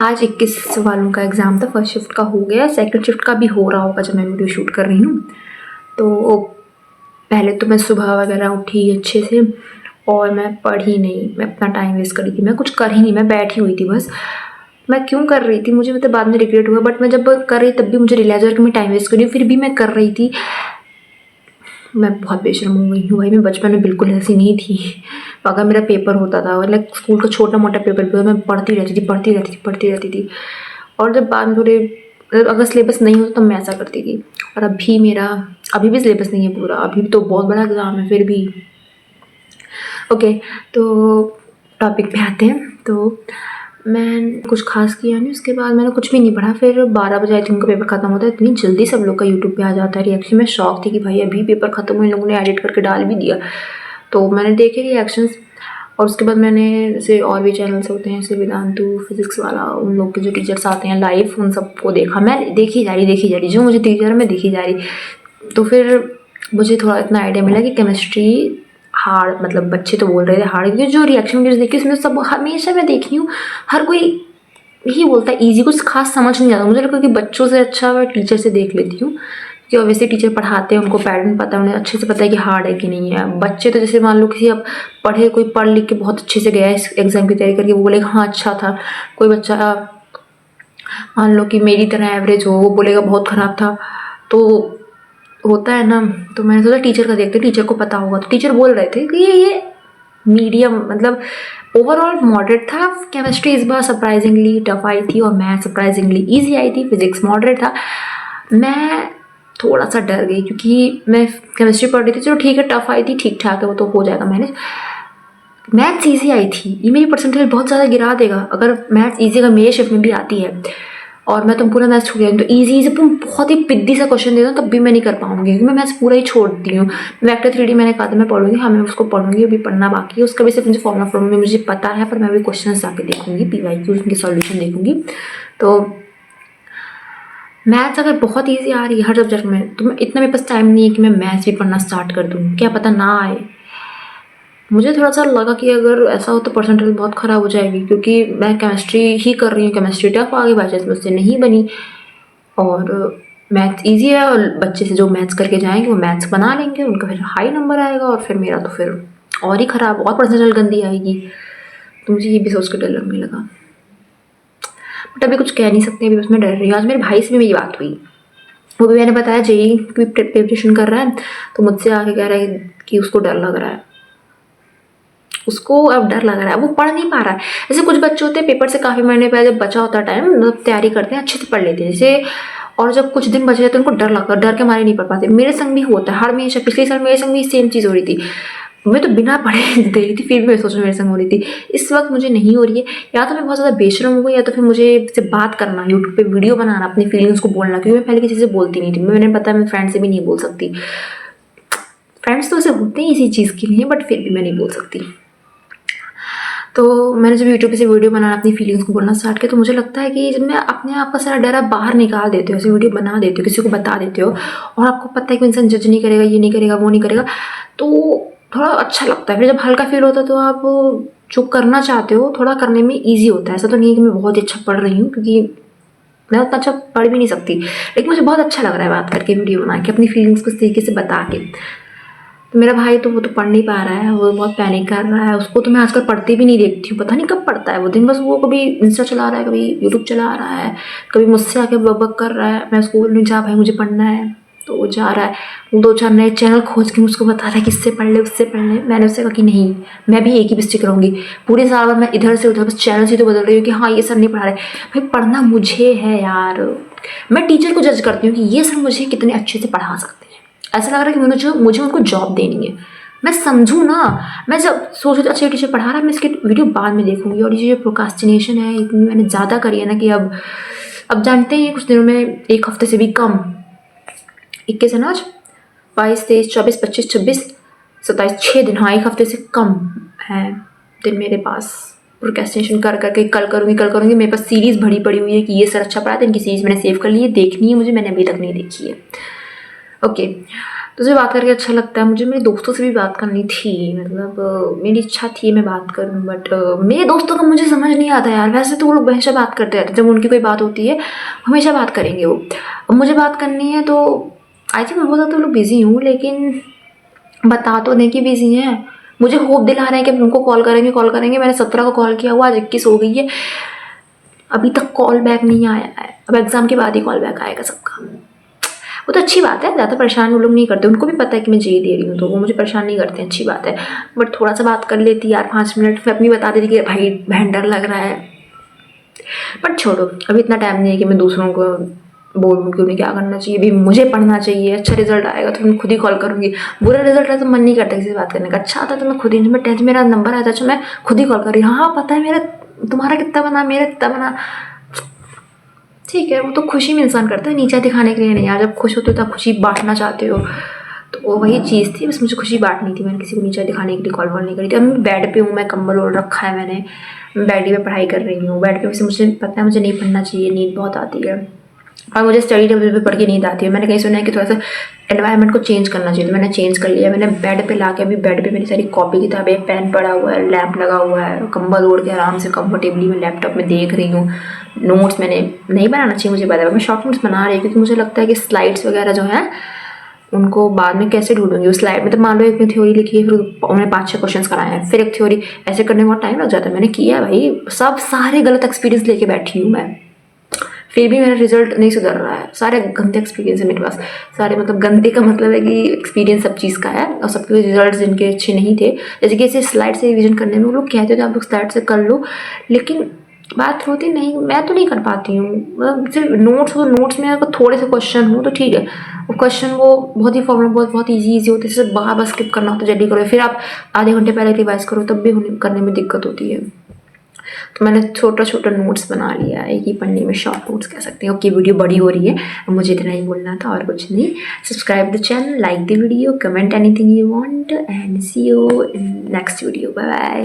आज 21 वालों का एग्ज़ाम था। फर्स्ट शिफ्ट का हो गया, सेकंड शिफ्ट का भी हो रहा होगा जब मैं वीडियो शूट कर रही हूँ। तो पहले तो मैं सुबह वगैरह उठी अच्छे से और मैं पढ़ी नहीं, मैं अपना टाइम वेस्ट कर रही थी, मैं कुछ कर ही नहीं, मैं बैठी हुई थी बस। मैं क्यों कर रही थी मुझे मतलब बाद में रिग्रेट हुआ, बट मैं जब कर रही तब भी मुझे रियलाइज़ हुआ कि मैं टाइम वेस्ट कर रही हूँ, फिर भी मैं कर रही थी। मैं बहुत बेशर्म हो गई हूँ भाई, मैं बचपन में बिल्कुल ऐसी नहीं थी। अगर मेरा पेपर होता था लाइक स्कूल का छोटा मोटा पेपर भी मैं पढ़ती रहती थी। और जब बाद में थोड़े अगर सिलेबस नहीं होता तब मैं ऐसा करती थी। और अभी भी सिलेबस नहीं है पूरा, अभी तो बहुत बड़ा एग्ज़ाम है फिर भी। ओके, तो टॉपिक पे आते हैं। तो मैं कुछ खास किया नहीं, उसके बाद मैंने कुछ भी नहीं पढ़ा। फिर 12 बजे आई थिंक उनका पेपर ख़त्म होता है, इतनी जल्दी सब लोग का यूट्यूब पे आ जाता है रिएक्शन। मैं शॉक थी कि भाई अभी पेपर ख़त्म हुआ, इन लोगों ने एडिट करके डाल भी दिया। तो मैंने देखे रिएक्शंस और उसके बाद मैंने जैसे और भी चैनल्स होते हैं जैसे वेदांतु फिजिक्स वाला, उन लोग के जो टीचर्स आते हैं लाइव, उन सबको देखा। मैं देखी जा रही जो मुझे टीचर मैं देखी जा रही। तो फिर मुझे थोड़ा इतना आइडिया मिला कि केमिस्ट्री हार्ड, मतलब बच्चे तो बोल रहे थे हार्ड, क्योंकि जो रिएक्शन वीडियोस देखी उसमें सब हमेशा मैं देखी हूँ हर कोई यही बोलता है ईजी, कुछ खास समझ नहीं आता। मुझे लगता है कि बच्चों से अच्छा मैं टीचर से देख लेती हूँ, कि ऑब्वियसली टीचर पढ़ाते हैं, उनको पैटर्न पता है, उन्हें अच्छे से पता है कि हार्ड है कि नहीं है। बच्चे तो जैसे मान लो किसी अब कोई पढ़ लिख के बहुत अच्छे से गया है इस एग्ज़ाम की तैयारी करके, वो बोलेगा हाँ अच्छा था। कोई बच्चा मान लो कि मेरी तरह एवरेज हो, वो बोलेगा बहुत ख़राब था। तो होता है ना। तो मैंने सोचा टीचर का देखते, टीचर को पता होगा। तो टीचर बोल रहे थे कि ये मीडियम, मतलब ओवरऑल मॉडरेट था। केमिस्ट्री इस बार सरप्राइजिंगली टफ आई थी और मैथ सरप्राइजिंगली इजी आई थी। फिजिक्स मॉडरेट था। मैं थोड़ा सा डर गई क्योंकि मैं केमिस्ट्री पढ़ रही थी, चलो ठीक है टफ आई थी, ठीक ठाक है, वो तो हो जाएगा मैनेज। मैथ्स ईजी आई थी, ये मेरी परसेंटेज बहुत ज़्यादा गिरा देगा अगर मैथ्स ईजी अगर मेरे शिफ्ट में भी आती है और मैं तुम पूरा मैथ्स छोड़ गया। तो ईजी से तुम बहुत ही पिद्दी सा क्वेश्चन दे दो तब भी मैं नहीं कर पाऊंगी, क्योंकि मैं मैथ्स पूरा ही छोड़ दी हूँ। वेक्टर 3D मैंने कहा था मैं पढ़ूंगी, हाँ मैं उसको पढ़ूंगी, अभी पढ़ना बाकी है। उसका भी सिर्फ मुझे फॉर्मूला में मुझे पता है, पर मैं अभी क्वेश्चन जाके देखूंगी, PYQ उनके सॉल्यूशन देखूंगी। तो मैथ्स अगर बहुत ईजी आ रही है हर सब्जेक्ट में, तो मैं इतना मेरे पास टाइम नहीं है कि मैं मैथ्स भी पढ़ना स्टार्ट कर दूँ, क्या पता ना आए। मुझे थोड़ा सा लगा कि अगर ऐसा हो तो परसेंटेज बहुत ख़राब हो जाएगी, क्योंकि मैं केमिस्ट्री ही कर रही हूँ, केमिस्ट्री टफ आ गई, बाई चांस मुझसे नहीं बनी। और मैथ्स इजी है और बच्चे से जो मैथ्स करके जाएंगे वो मैथ्स बना लेंगे, उनका फिर हाई नंबर आएगा और फिर मेरा तो फिर और ही ख़राब, और परसेंटेज गंदी आएगी। तो मुझे ये भी सोच के डर लगने लगा, बट अभी कुछ कह नहीं सकते, अभी बस मैं डर रही हूँ। आज मेरे भाई से भी मेरी बात हुई, वो भी मैंने बताया जेई की प्रिपरेशन कर रहा है, तो मुझसे आके कह रहा है कि उसको डर लग रहा है, उसको अब डर लग रहा है, वो पढ़ नहीं पा रहा है। जैसे कुछ बच्चे होते हैं पेपर से काफ़ी महीने पहले जब बचा होता है टाइम, मतलब तैयारी करते हैं अच्छे से पढ़ लेते हैं जैसे, और जब कुछ दिन बचे जाते हैं उनको डर लगता है, डर के मारे नहीं पढ़ पाते। मेरे संग भी होता है, हर हमेशा पिछले साल मेरे संग भी सेम चीज़ हो रही थी। मैं तो बिना पढ़े दे रही थी, फिर भी मैं सोच मेरे संग हो रही थी। इस वक्त मुझे नहीं हो रही है, या तो मैं बहुत ज़्यादा बेशरम हो गई, या तो फिर मुझे से बात करना, यूट्यूब पे वीडियो बनाना, अपनी फीलिंग्स को बोलना, क्योंकि मैं पहले किसी से बोलती नहीं थी। मैंने पता है मैं फ्रेंड से भी नहीं बोल सकती, फ्रेंड्स तो ऐसे होते हैं इसी चीज़ के लिए, बट फिर भी मैं नहीं बोल सकती। तो मैंने जब यूट्यूब पे से वीडियो बनाना, अपनी फीलिंग्स को बोलना स्टार्ट किया, तो मुझे लगता है कि जब मैं अपने आप का सारा डर आप बाहर निकाल देते हो, ऐसे वीडियो बना देते हो, किसी को बता देते हो, और आपको पता है कि इंसान जज नहीं करेगा, ये नहीं करेगा, वो नहीं करेगा, तो थोड़ा अच्छा लगता है। फिर जब हल्का फील होता है तो आप जो करना चाहते हो थोड़ा करने में ईजी होता है। ऐसा तो नहीं है कि मैं बहुत अच्छा पढ़ रही हूँ, क्योंकि मैं उतना अच्छा पढ़ भी नहीं सकती, लेकिन मुझे बहुत अच्छा लग रहा है बात करके, वीडियो बना के, अपनी फीलिंग्स को इस तरीके से बता के। तो मेरा भाई तो वो तो पढ़ नहीं पा रहा है, वो बहुत पैनिक कर रहा है। उसको तो मैं आजकल पढ़ते भी नहीं देखती हूँ, पता नहीं कब पढ़ता है वो दिन, बस वो कभी इंस्टा चला रहा है, कभी यूट्यूब चला रहा है, कभी मुझसे आके बक कर रहा है। मैं स्कूल में जा भाई मुझे पढ़ना है, तो वो जा रहा है, वो 2-4 नए चैनल खोज के मुझको बता रहा है कि इससे पढ़ ले उससे पढ़ ले। मैंने उससे कहा कि नहीं, मैं भी एक ही मिस्टेक रहूँगी, पूरे साल भर मैं इधर से उधर बस चैनल से तो बदल रही हूँ कि हाँ ये सर नहीं पढ़ा रहे। भाई पढ़ना मुझे है यार, मैं टीचर को जज करती हूँ कि ये सर मुझे कितने अच्छे से पढ़ा सकते हैं। ऐसा लग रहा है कि मुझे उनको जॉब देनी है। मैं समझूँ ना, मैं जब सोच रही अच्छा टीचर पढ़ा रहा है, मैं इसकी वीडियो बाद में देखूंगी। और ये जो प्रोकास्टिनेशन है इतनी मैंने ज़्यादा करी है ना, कि अब जानते हैं कुछ दिनों में, एक हफ्ते से भी कम, 21 है ना आज, 22, 23, 24, 25, 26, 27, 6 दिन, हाँ एक हफ्ते से कम है दिन मेरे पास प्रोकास्टिनेशन कर करके। कल करूँगी। मेरे पास सीरीज़ भरी पड़ी हुई है कि ये सर अच्छा पढ़ा था, इनकी सीरीज़ मैंने सेव कर ली है, देखनी है मुझे, मैंने अभी तक नहीं देखी है। ओके, तुझे बात करके अच्छा लगता है। मुझे मेरे दोस्तों से भी बात करनी थी, मतलब मेरी इच्छा थी मैं बात करूँ, बट मेरे दोस्तों का मुझे समझ नहीं आता यार। वैसे तो वो लोग हमेशा बात करते रहते हैं, जब उनकी कोई बात होती है हमेशा बात करेंगे वो। अब मुझे बात करनी है तो आई थिंक हो सकता है वो लोग बिज़ी हूँ, लेकिन बता तो दें कि बिज़ी हैं। मुझे होप दिला रहे हैं कि उनको कॉल करेंगे। मैंने 17 को कॉल किया हुआ, आज 21 हो गई है, अभी तक कॉल बैक नहीं आया है। अब एग्ज़ाम के बाद ही कॉल बैक आएगा सबका। वो तो अच्छी बात है, ज़्यादा परेशान वो लोग नहीं करते, उनको भी पता है कि मैं जी दे रही हूँ, तो वो मुझे परेशान नहीं करते, अच्छी बात है। बट थोड़ा सा बात कर लेती यार, 5 मिनट, फिर अपनी बता देती कि भाई बहन डर लग रहा है। बट छोड़ो, अभी इतना टाइम नहीं है कि मैं दूसरों को बोलूँ कि उन्हें क्या करना चाहिए। अभी मुझे पढ़ना चाहिए, अच्छा रिजल्ट आएगा तो मैं खुद ही कॉल करूँगी। बुरा रिजल्ट है तो मन नहीं करता किसी से बात करने का, अच्छा आता है तो मैं खुद ही, मैं टेंथ मेरा नंबर आया था, अच्छा मैं खुद ही कॉल कर रही हूँ, हाँ पता है मेरा तुम्हारा कितना बना, मेरा कितना बना। ठीक है, वो तो खुशी में इंसान करता है, नीचा दिखाने के लिए नहीं यार। जब खुश होते हो तब खुशी बांटना चाहते हो, तो वो वही चीज़ थी, बस मुझे खुशी बांटनी थी। मैंने किसी को नीचा दिखाने के लिए कॉल वॉल नहीं करी थी। अब मैं बेड पे हूँ, मैं कंबल ओढ़ रखा है मैंने, मैं बेड पे पढ़ाई कर रही हूँ। बेड पे से मुझे पता है मुझे नहीं पढ़ना चाहिए, नींद बहुत आती है, और मुझे स्टडी टेबल पे पढ़ के नींद आती है। मैंने कहीं सुना है कि थोड़ा सा एनवायरनमेंट को चेंज करना चाहिए, तो मैंने चेंज कर लिया। मैंने बेड पे ला के, अभी बेड पे मेरी सारी कॉपी किताबें, पेन पड़ा हुआ है, लैंप लगा हुआ है, कंबल ओढ़ के आराम से कंफर्टेबली मैं लैपटॉप में देख रही हूँ। नोट्स मैंने नहीं बनाना चाहिए मुझे पता है, मैं शॉर्ट नोट्स बना रही हूँ, क्योंकि मुझे लगता है कि स्लाइड्स वगैरह जो हैं उनको बाद में कैसे ढूंढूंगी। उस स्लाइड में तो मान लो एक थ्योरी लिखी है, फिर उन्होंने 5-6 क्वेश्चन कराए हैं, फिर एक थ्योरी, ऐसे करने में बहुत टाइम लग जाता है। मैंने किया है भाई, सब सारे गलत एक्सपीरियंस लेके बैठी हूँ मैं, फिर भी मेरा रिजल्ट नहीं सुधर रहा है। सारे गंदे एक्सपीरियंस है मेरे पास, सारे, मतलब गंदे का मतलब है कि एक्सपीरियंस सब चीज़ का है, और सबके रिजल्ट जिनके अच्छे नहीं थे, जैसे कि इसे स्लाइड से रिविजन करने में वो लोग कहते थे आप लोग स्लाइड से कर लो, लेकिन बात होती नहीं, मैं तो नहीं कर पाती हूँ। मतलब सिर्फ नोट्स हो, नोट्स में अगर थोड़े से क्वेश्चन हो तो ठीक है, वो क्वेश्चन वो बहुत ही फॉर्मूला बहुत बहुत ईजी होते हैं, जैसे बार बार स्किप करना होता है, जल्दी करो, फिर आप आधे घंटे पहले रिवाइज करो, तब भी करने में दिक्कत होती है। तो मैंने छोटा छोटा नोट्स बना लिया, एक ही पन्ने में शॉर्ट नोट्स कह सकते हैं। ओके, वीडियो बड़ी हो रही है, मुझे इतना ही बोलना था और कुछ नहीं। Subscribe the channel, like the video, comment anything you want, and see you in next video. Bye bye.